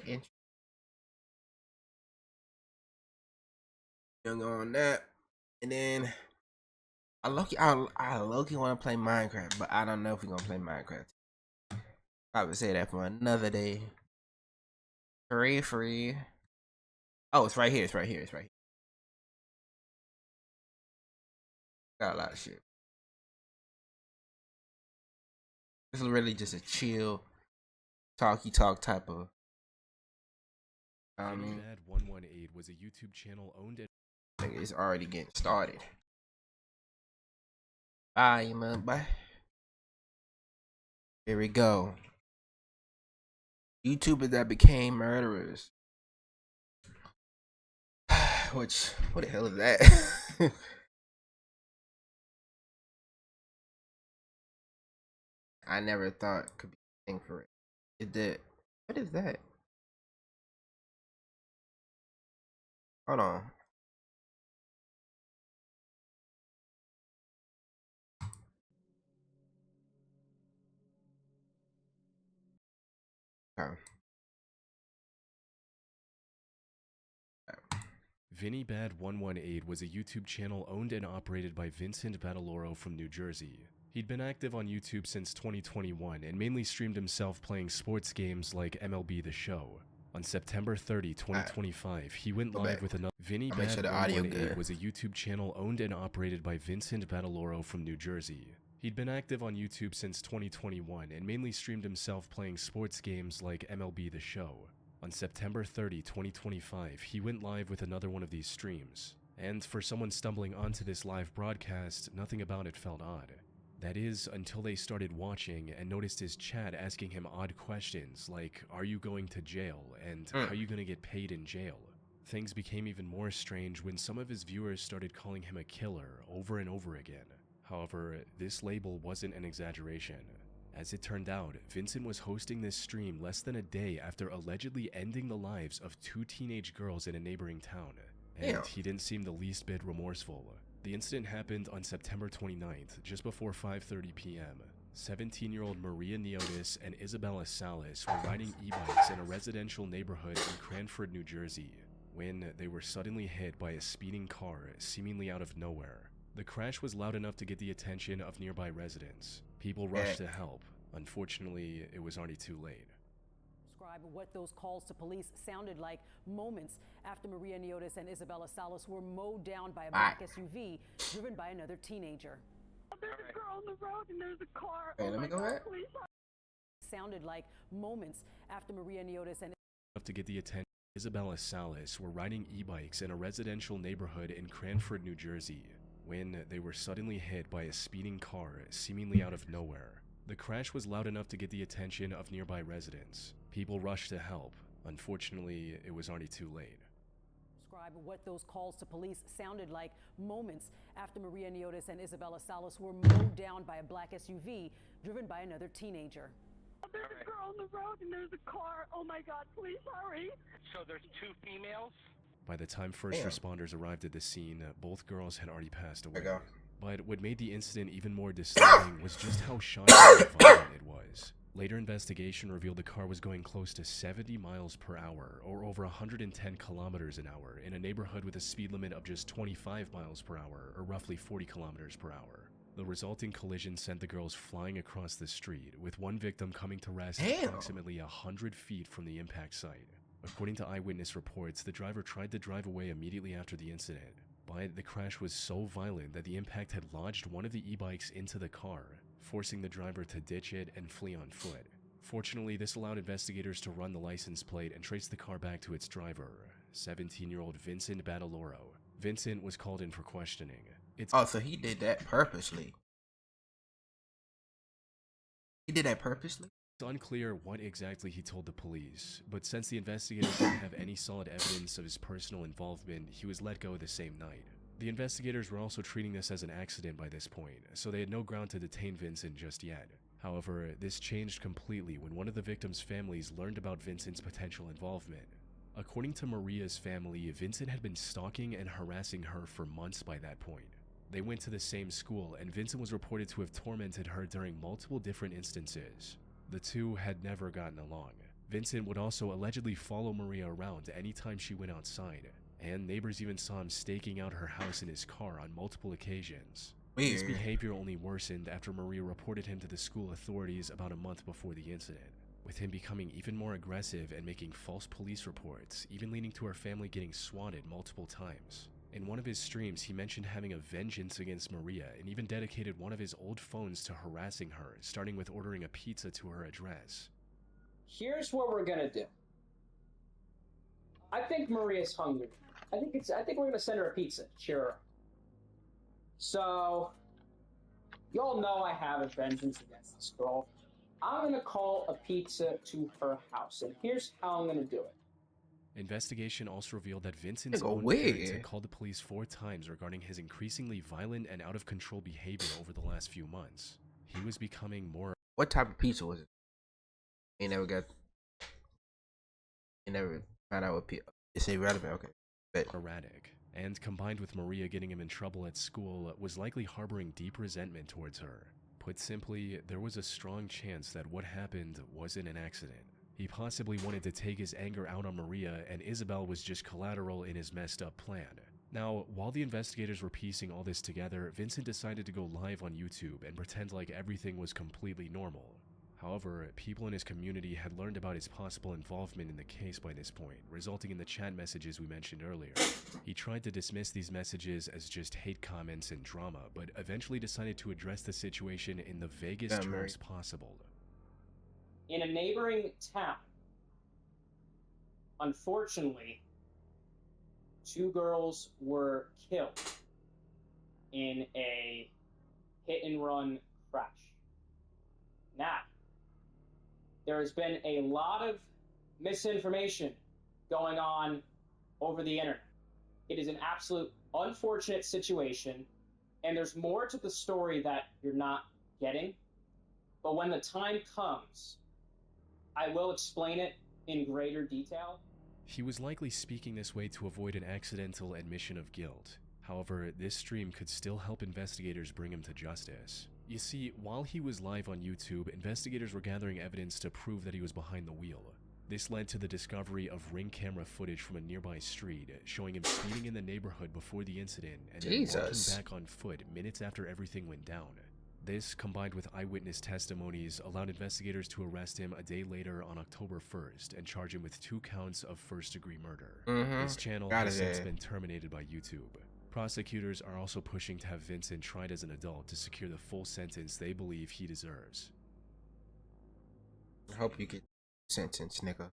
intro on that, and then I low-key want to play Minecraft, but I don't know if we're gonna play Minecraft. I would say that for another day. Free. Oh, it's right here. It's right here. Got a lot of shit. This is really just a chill, talky talk type of. I mean, Bad118 was a YouTube channel owned and it's already getting started. Bye, man. Bye. Here we go. YouTubers that became murderers. Which, what the hell is that? I never thought could be a thing for it. It did. What is that? Hold on. Okay. Vinny Bad118 was a YouTube channel owned and operated by Vincent Battloro from New Jersey. He'd been active on YouTube since 2021 and mainly streamed himself playing sports games like MLB The Show. On September 30, 2025, he went live with another. Vinny Bad118 was a YouTube channel owned and operated by Vincent Battloro from New Jersey. He'd been active on YouTube since 2021 and mainly streamed himself playing sports games like MLB The Show. On September 30, 2025, he went live with another one of these streams. And for someone stumbling onto this live broadcast, nothing about it felt odd. That is, until they started watching and noticed his chat asking him odd questions like, "Are you going to jail?" and "How are you going to get paid in jail?" Things became even more strange when some of his viewers started calling him a killer over and over again. However, this label wasn't an exaggeration. As it turned out, Vincent was hosting this stream less than a day after allegedly ending the lives of 2 teenage girls in a neighboring town, and he didn't seem the least bit remorseful. The incident happened on September 29th, just before 5:30 p.m. 17-year-old Maria Neotis and Isabella Salas were riding e-bikes in a residential neighborhood in Cranford, New Jersey, when they were suddenly hit by a speeding car seemingly out of nowhere. The crash was loud enough to get the attention of nearby residents. People rushed to help. Unfortunately, it was already too late. Describe what those calls to police sounded like moments after Maria Neotis and Isabella Salas were mowed down by a black SUV driven by another teenager. There's a girl on the road and there's a car. Hey, let me go ahead. Sounded like moments after Maria Neotis and to get the attention, Isabella Salas were riding e-bikes in a residential neighborhood in Cranford, New Jersey, when they were suddenly hit by a speeding car seemingly out of nowhere. The crash was loud enough to get the attention of nearby residents. People rushed to help. Unfortunately, it was already too late. Describe what those calls to police sounded like moments after Maria Neotis and Isabella Salas were mowed down by a black SUV driven by another teenager. There's a girl on the road and there's a car. Oh my God, please hurry. So there's 2 females? By the time first responders arrived at the scene, both girls had already passed away. But what made the incident even more disturbing was just how shockingly violent it was. Later investigation revealed the car was going close to 70 miles per hour, or over 110 kilometers an hour, in a neighborhood with a speed limit of just 25 miles per hour, or roughly 40 kilometers per hour. The resulting collision sent the girls flying across the street, with one victim coming to rest approximately 100 feet from the impact site. According to eyewitness reports, the driver tried to drive away immediately after the incident, but the crash was so violent that the impact had lodged one of the e-bikes into the car, forcing the driver to ditch it and flee on foot. Fortunately, this allowed investigators to run the license plate and trace the car back to its driver, 17-year-old Vincent Battloro. Vincent was called in for questioning. So he did that purposely. It's unclear what exactly he told the police, but since the investigators didn't have any solid evidence of his personal involvement, he was let go the same night. The investigators were also treating this as an accident by this point, so they had no ground to detain Vincent just yet. However, this changed completely when one of the victims' families learned about Vincent's potential involvement. According to Maria's family, Vincent had been stalking and harassing her for months by that point. They went to the same school, and Vincent was reported to have tormented her during multiple different instances. The two had never gotten along. Vincent would also allegedly follow Maria around anytime she went outside, and neighbors even saw him staking out her house in his car on multiple occasions. His Weird. behavior only worsened after Maria reported him to the school authorities about a month before the incident, with him becoming even more aggressive and making false police reports, even leading to her family getting swatted multiple times. In one of his streams, he mentioned having a vengeance against Maria and even dedicated one of his old phones to harassing her, starting with ordering a pizza to her address. Here's what we're gonna do. I think Maria's hungry. I think we're gonna send her a pizza. Cheer her up. So, y'all know I have a vengeance against this girl. I'm gonna call a pizza to her house, and here's how I'm gonna do it. Investigation also revealed that Vincent's Nigga, own weird. parents had called the police 4 times regarding his increasingly violent and out-of-control behavior over the last few months. He was becoming more What type of pizza was it? You never got. You never found out what pizza. It's irrelevant. Okay. But erratic, and combined with Maria getting him in trouble at school, was likely harboring deep resentment towards her. Put simply, there was a strong chance that what happened wasn't an accident. He possibly wanted to take his anger out on Maria, and Isabel was just collateral in his messed up plan. Now, while the investigators were piecing all this together, Vincent decided to go live on YouTube and pretend like everything was completely normal. However, people in his community had learned about his possible involvement in the case by this point, resulting in the chat messages we mentioned earlier. He tried to dismiss these messages as just hate comments and drama, but eventually decided to address the situation in the vaguest terms possible. In a neighboring town, unfortunately, 2 girls were killed in a hit-and-run crash. Now, there has been a lot of misinformation going on over the internet. It is an absolute unfortunate situation, and there's more to the story that you're not getting. But when the time comes, I will explain it in greater detail. He was likely speaking this way to avoid an accidental admission of guilt. However, this stream could still help investigators bring him to justice. You see, while he was live on YouTube, investigators were gathering evidence to prove that he was behind the wheel. This led to the discovery of ring camera footage from a nearby street, showing him speeding in the neighborhood before the incident and then walking back on foot minutes after everything went down. This, combined with eyewitness testimonies, allowed investigators to arrest him a day later on October 1st and charge him with 2 counts of first-degree murder. His channel has since been terminated by YouTube. Prosecutors are also pushing to have Vincent tried as an adult to secure the full sentence they believe he deserves. I hope you get sentenced, nigga.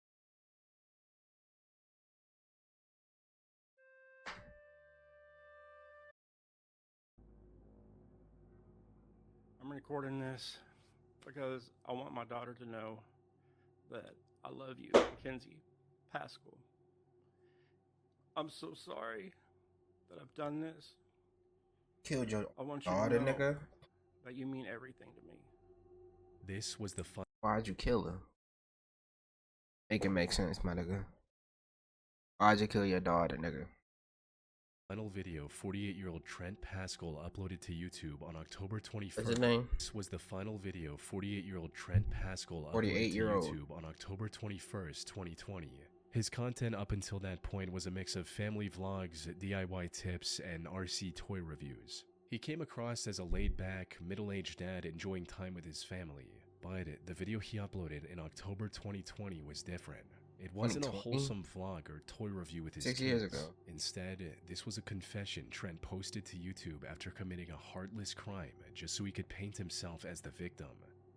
I'm recording this because I want my daughter to know that I love you, Mackenzie Pascal. I'm so sorry that I've done this. Killed your I want you daughter, to know nigga. that you mean everything to me. This was the Why'd you kill her? Make it make sense, my nigga. Why'd you kill your daughter, nigga? final video 48-year-old Trent Pascal uploaded to YouTube on October 21st. What's his name? This was the final video 48-year-old Trent Pascal uploaded to YouTube on October 21st, 2020. His content up until that point was a mix of family vlogs, DIY tips, and RC toy reviews. He came across as a laid-back, middle-aged dad enjoying time with his family, but the video he uploaded in October 2020 was different. It wasn't a wholesome vlog or toy review with his kids. 6 years ago. Instead, this was a confession Trent posted to YouTube after committing a heartless crime just so he could paint himself as the victim.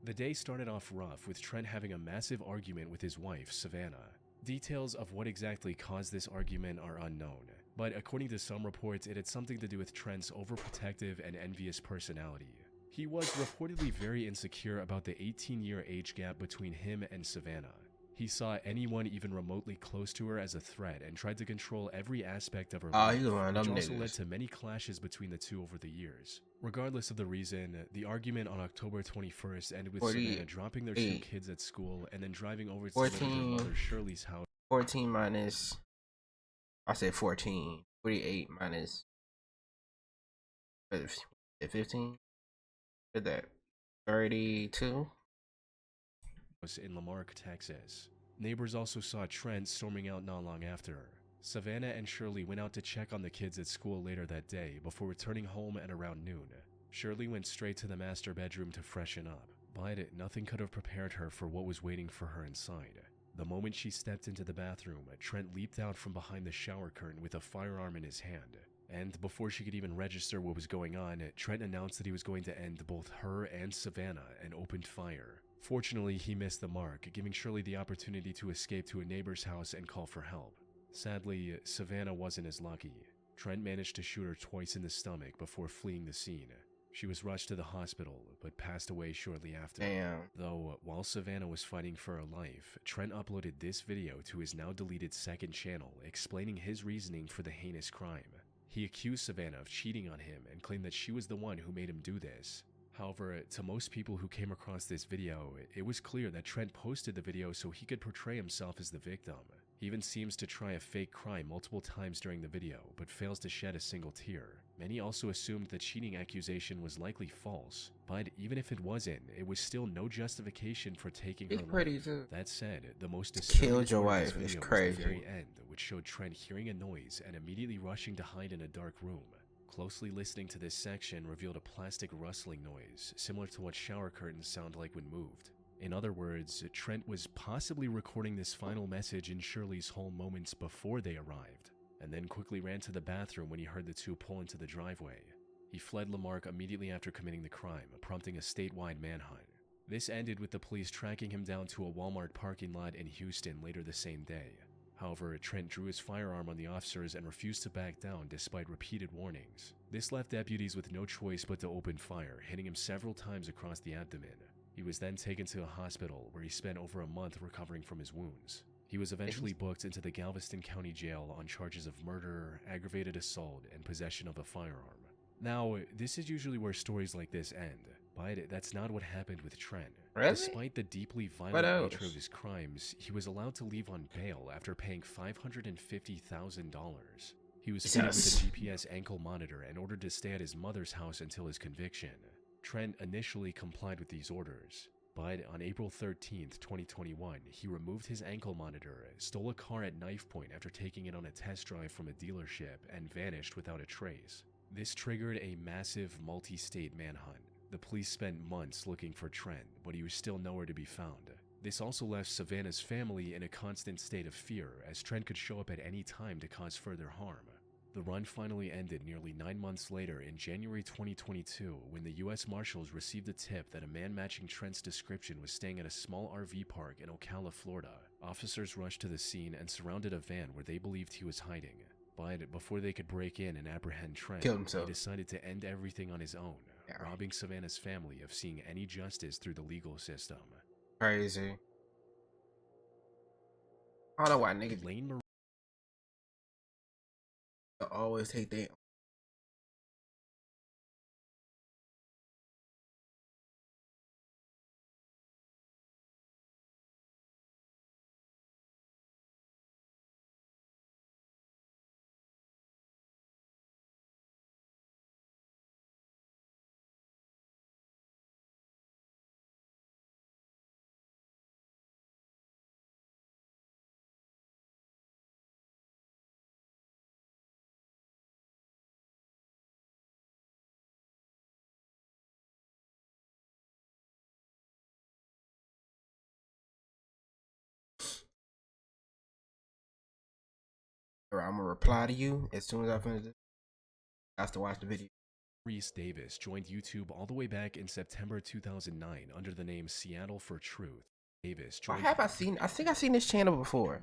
The day started off rough, with Trent having a massive argument with his wife, Savannah. Details of what exactly caused this argument are unknown, but according to some reports, it had something to do with Trent's overprotective and envious personality. He was reportedly very insecure about the 18-year age gap between him and Savannah. He saw anyone even remotely close to her as a threat and tried to control every aspect of her life, which also led to many clashes between the two over the years. Regardless of the reason, the argument on October 21st ended with Savannah dropping their 2 kids at school and then driving over to their mother Shirley's house. 14 minus, I said 14, 48 minus 15? Did that 32? In Lamarck, Texas. Neighbors also saw Trent storming out not long after. Savannah and Shirley went out to check on the kids at school later that day before returning home at around noon. Shirley went straight to the master bedroom to freshen up, but nothing could have prepared her for what was waiting for her inside. The moment she stepped into the bathroom, Trent leaped out from behind the shower curtain with a firearm in his hand. And before she could even register what was going on, Trent announced that he was going to end both her and Savannah and opened fire. Fortunately, he missed the mark, giving Shirley the opportunity to escape to a neighbor's house and call for help. Sadly, Savannah wasn't as lucky. Trent managed to shoot her twice in the stomach before fleeing the scene. She was rushed to the hospital, but passed away shortly after. Damn. Though, while Savannah was fighting for her life, Trent uploaded this video to his now deleted second channel, explaining his reasoning for the heinous crime. He accused Savannah of cheating on him and claimed that she was the one who made him do this. However, to most people who came across this video, it was clear that Trent posted the video so he could portray himself as the victim. He even seems to try a fake cry multiple times during the video, but fails to shed a single tear. Many also assumed the cheating accusation was likely false, but even if it wasn't, it was still no justification for taking her It's pretty life. too. That said, the most Killed your part of this wife. video It's was crazy. the very end, which showed Trent hearing a noise and immediately rushing to hide in a dark room. Closely listening to this section revealed a plastic rustling noise, similar to what shower curtains sound like when moved. In other words, Trent was possibly recording this final message in Shirley's home moments before they arrived, and then quickly ran to the bathroom when he heard the two pull into the driveway. He fled Lamarck immediately after committing the crime, prompting a statewide manhunt. This ended with the police tracking him down to a Walmart parking lot in Houston later the same day. However, Trent drew his firearm on the officers and refused to back down despite repeated warnings. This left deputies with no choice but to open fire, hitting him several times across the abdomen. He was then taken to a hospital where he spent over a month recovering from his wounds. He was eventually booked into the Galveston County Jail on charges of murder, aggravated assault, and possession of a firearm. Now, this is usually where stories like this end, but that's not what happened with Trent. Really? Despite the deeply What violent else? nature of his crimes, he was allowed to leave on bail after paying $550,000. He was fitted with Jesus. a GPS ankle monitor and ordered to stay at his mother's house until his conviction. Trent initially complied with these orders, but on April 13th, 2021, he removed his ankle monitor, stole a car at knife point after taking it on a test drive from a dealership, and vanished without a trace. This triggered a massive multi-state manhunt. The police spent months looking for Trent, but he was still nowhere to be found. This also left Savannah's family in a constant state of fear, as Trent could show up at any time to cause further harm. The run finally ended nearly 9 months later in January 2022 when the U.S. Marshals received a tip that a man matching Trent's description was staying at a small RV park in Ocala, Florida. Officers rushed to the scene and surrounded a van where they believed he was hiding. But before they could break in and apprehend Trent, Killed himself. he decided to end everything on his own, Yeah. robbing Savannah's family of seeing any justice through the legal system. Crazy. I don't know why niggas Lane Marie always take their I'm gonna reply to you as soon as I finish this. I have to watch the video. Reese Davis joined YouTube all the way back in September 2009 under the name Seattle for Truth. Davis Why joined have I think I've seen this channel before.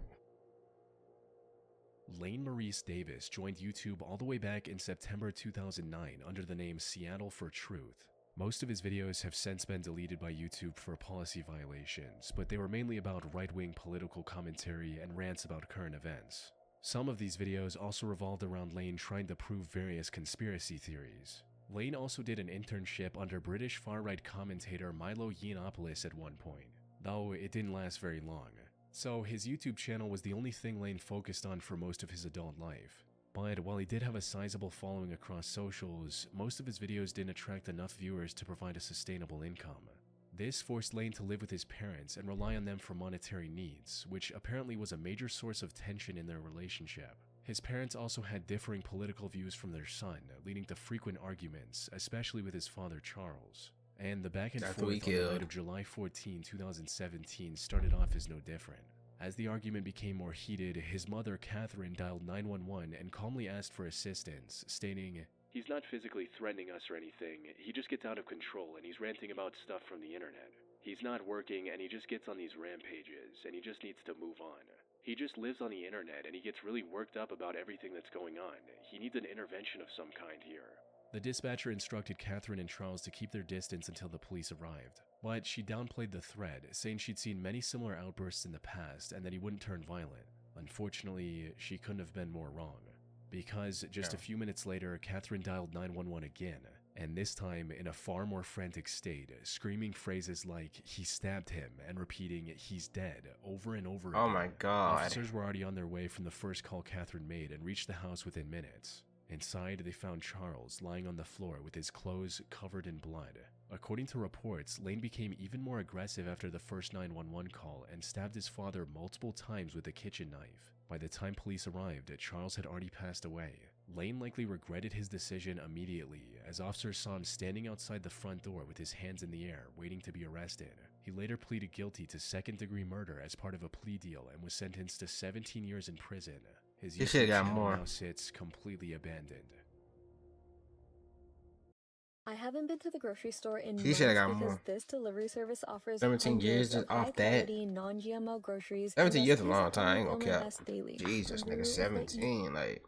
Lane Maurice Davis joined YouTube all the way back in September 2009 under the name Seattle for Truth. Most of his videos have since been deleted by YouTube for policy violations, but they were mainly about right-wing political commentary and rants about current events. Some of these videos also revolved around Lane trying to prove various conspiracy theories. Lane also did an internship under British far-right commentator Milo Yiannopoulos at one point, though it didn't last very long. So his YouTube channel was the only thing Lane focused on for most of his adult life. But while he did have a sizable following across socials, most of his videos didn't attract enough viewers to provide a sustainable income. This forced Lane to live with his parents and rely on them for monetary needs, which apparently was a major source of tension in their relationship. His parents also had differing political views from their son, leading to frequent arguments, especially with his father Charles. And the back and That's forth what on he the night killed. of July 14, 2017 started off as no different. As the argument became more heated, his mother, Catherine, dialed 911 and calmly asked for assistance, stating, "He's not physically threatening us or anything. He just gets out of control and he's ranting about stuff from the internet. He's not working and he just gets on these rampages and he just needs to move on. He just lives on the internet and he gets really worked up about everything that's going on. He needs an intervention of some kind here." The dispatcher instructed Catherine and Charles to keep their distance until the police arrived, but she downplayed the threat, saying she'd seen many similar outbursts in the past and that he wouldn't turn violent. Unfortunately, she couldn't have been more wrong, because just a few minutes later, Catherine dialed 911 again, and this time in a far more frantic state, screaming phrases like, "He stabbed him," and repeating, "He's dead," over and over again. Oh my God. Officers were already on their way from the first call Catherine made and reached the house within minutes. Inside, they found Charles lying on the floor with his clothes covered in blood. According to reports, Lane became even more aggressive after the first 911 call and stabbed his father multiple times with a kitchen knife. By the time police arrived, Charles had already passed away. Lane likely regretted his decision immediately, as officers saw him standing outside the front door with his hands in the air, waiting to be arrested. He later pleaded guilty to second-degree murder as part of a plea deal and was sentenced to 17 years in prison. His He YouTube should've got channel more. now sits completely abandoned. I haven't been to the grocery store in He months should've got because more. this delivery service offers 17 years hundreds just of off that. high-quality, non-GMO groceries. 17 years is a recipes long time. I ain't on gonna the cap. list daily. Jesus, And nigga, the 17. Like,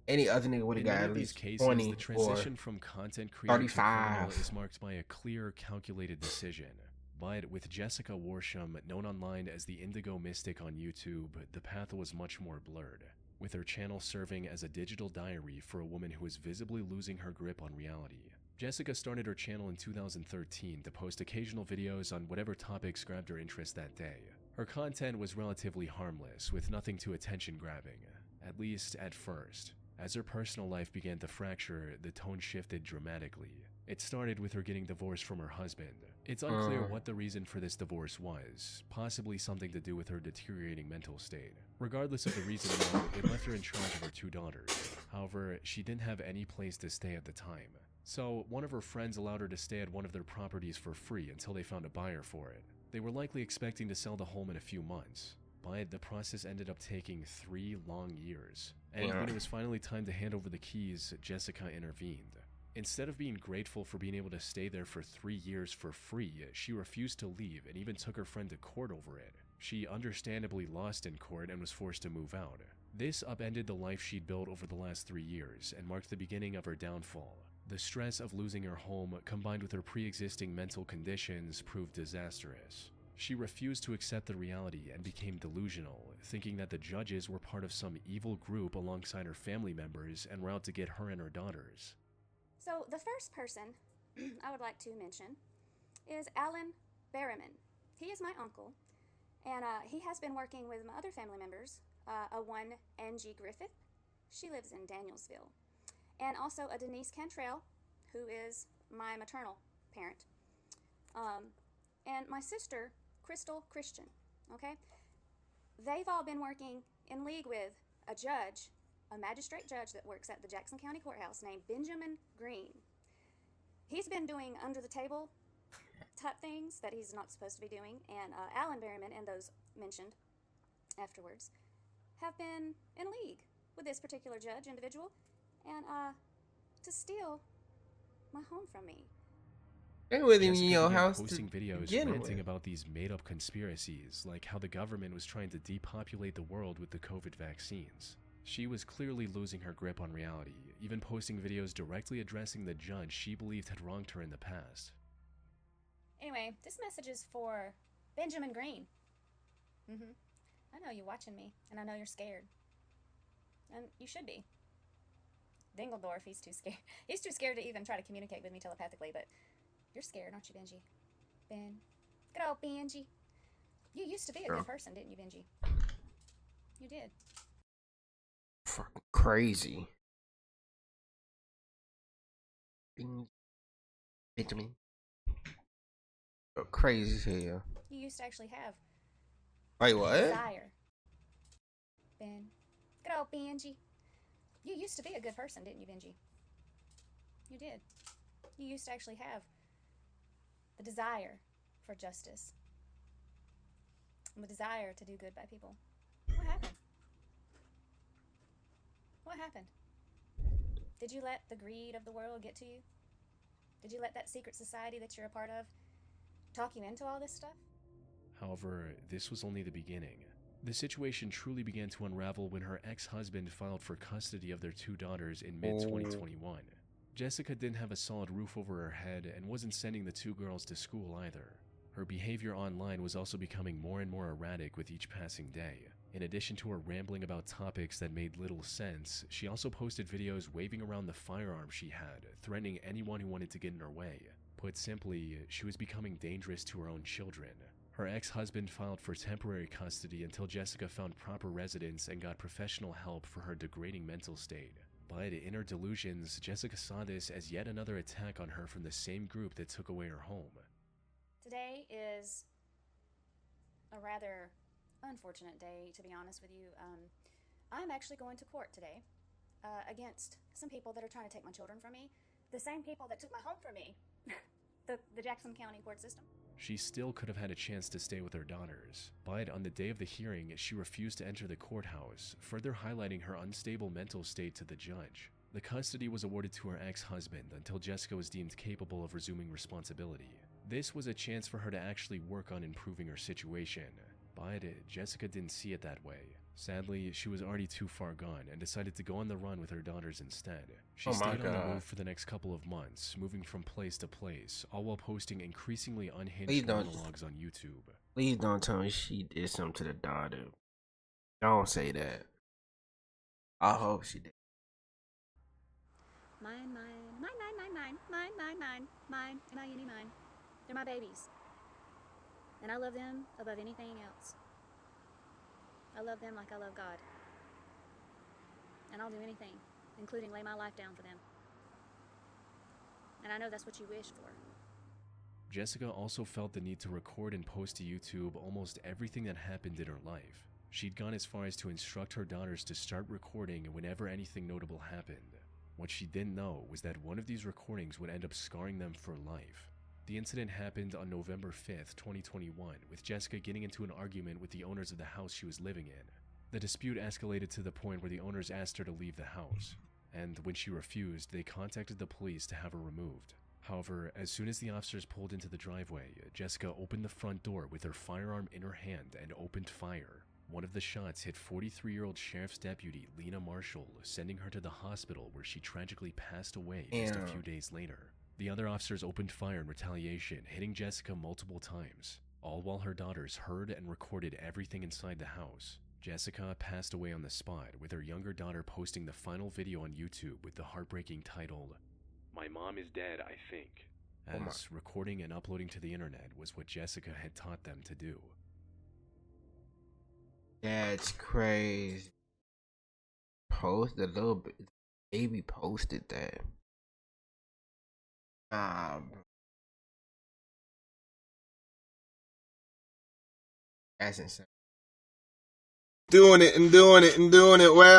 any other nigga would have In got many at of these least cases, 20 the or transition from content creator to criminal 35. is marked by a clear, calculated decision. But with Jessica Worsham, known online as the Indigo Mystic on YouTube, the path was much more blurred, with her channel serving as a digital diary for a woman who is visibly losing her grip on reality. Jessica started her channel in 2013 to post occasional videos on whatever topics grabbed her interest that day. Her content was relatively harmless, with nothing too attention-grabbing, at least at first. As her personal life began to fracture, the tone shifted dramatically. It started with her getting divorced from her husband. It's unclear what the reason for this divorce was, possibly something to do with her deteriorating mental state. Regardless of the reason though, it left her in charge of her 2 daughters. However, she didn't have any place to stay at the time. So, one of her friends allowed her to stay at one of their properties for free until they found a buyer for it. They were likely expecting to sell the home in a few months, but the process ended up taking 3 long years. And when it was finally time to hand over the keys, Jessica intervened. Instead of being grateful for being able to stay there for 3 years for free, she refused to leave and even took her friend to court over it. She understandably lost in court and was forced to move out. This upended the life she'd built over the last 3 years and marked the beginning of her downfall. The stress of losing her home, combined with her pre-existing mental conditions, proved disastrous. She refused to accept the reality and became delusional, thinking that the judges were part of some evil group alongside her family members and were out to get her and her daughters. So the first person I would like to mention is Alan Berriman. He is my uncle, and he has been working with my other family members, one Angie Griffith. She lives in Danielsville. And also a Denise Cantrell, who is my maternal parent. And my sister, Crystal Christian, okay? They've all been working in league with a judge, a magistrate judge that works at the Jackson County Courthouse named Benjamin Green. He's been doing under-the-table type things that he's not supposed to be doing, and Alan Berryman and those mentioned afterwards have been in league with this particular judge individual and to steal my home from me. They wasn't even Jessica in your began house posting to videos begin ranting with. about these made-up conspiracies, like how the government was trying to depopulate the world with the COVID vaccines. She was clearly losing her grip on reality, even posting videos directly addressing the judge she believed had wronged her in the past. Anyway, this message is for Benjamin Green. I know you're watching me, and I know you're scared. And you should be. Dingledorf, he's too scared. He's too scared to even try to communicate with me telepathically, but you're scared, aren't you, Benji? Ben. Good old Benji. You used to be a good person, didn't you, Benji? You did. Fucking crazy. Benjamin. Crazy as hell. You used to actually have Wait, a what? desire. Ben. Good old Benji. You used to be a good person, didn't you, Benji? You did. You used to actually have the desire for justice. And the desire to do good by people. What happened? What happened? Did you let the greed of the world get to you? Did you let that secret society that you're a part of talk you into all this stuff? However, this was only the beginning. The situation truly began to unravel when her ex-husband filed for custody of their 2 daughters in mid-2021. Jessica didn't have a solid roof over her head and wasn't sending the 2 girls to school either. Her behavior online was also becoming more and more erratic with each passing day. In addition to her rambling about topics that made little sense, she also posted videos waving around the firearm she had, threatening anyone who wanted to get in her way. Put simply, she was becoming dangerous to her own children. Her ex-husband filed for temporary custody until Jessica found proper residence and got professional help for her degrading mental state. But in her delusions, Jessica saw this as yet another attack on her from the same group that took away her home. Today is a rather unfortunate day, to be honest with you. I'm actually going to court today against some people that are trying to take my children from me. The same people that took my home from me. the Jackson County court system. She still could have had a chance to stay with her daughters, but on the day of the hearing, she refused to enter the courthouse, further highlighting her unstable mental state to the judge. The custody was awarded to her ex-husband until Jessica was deemed capable of resuming responsibility. This was a chance for her to actually work on improving her situation, but Jessica didn't see it that way. Sadly, she was already too far gone and decided to go on the run with her daughters instead. She stayed on the move for the next couple of months, moving from place to place, all while posting increasingly unhinged monologues on YouTube. Please don't tell me she did something to the daughter. Don't say that. I hope she did. Mine, M-I-N-E, mine. They're my babies. And I love them above anything else. I love them like I love God. And I'll do anything, including lay my life down for them. And I know that's what you wish for. Jessica also felt the need to record and post to YouTube almost everything that happened in her life. She'd gone as far as to instruct her daughters to start recording whenever anything notable happened. What she didn't know was that one of these recordings would end up scarring them for life. The incident happened on November 5th, 2021, with Jessica getting into an argument with the owners of the house she was living in. The dispute escalated to the point where the owners asked her to leave the house, and when she refused, they contacted the police to have her removed. However, as soon as the officers pulled into the driveway, Jessica opened the front door with her firearm in her hand and opened fire. One of the shots hit 43-year-old Sheriff's Deputy Lena Marshall, sending her to the hospital where she tragically passed away just a few days later. The other officers opened fire in retaliation, hitting Jessica multiple times, all while her daughters heard and recorded everything inside the house. Jessica passed away on the spot, with her younger daughter posting the final video on YouTube with the heartbreaking title, "My mom is dead, I think," as recording and uploading to the internet was what Jessica had taught them to do. That's crazy. The little baby posted that. That's insane. Doing it well.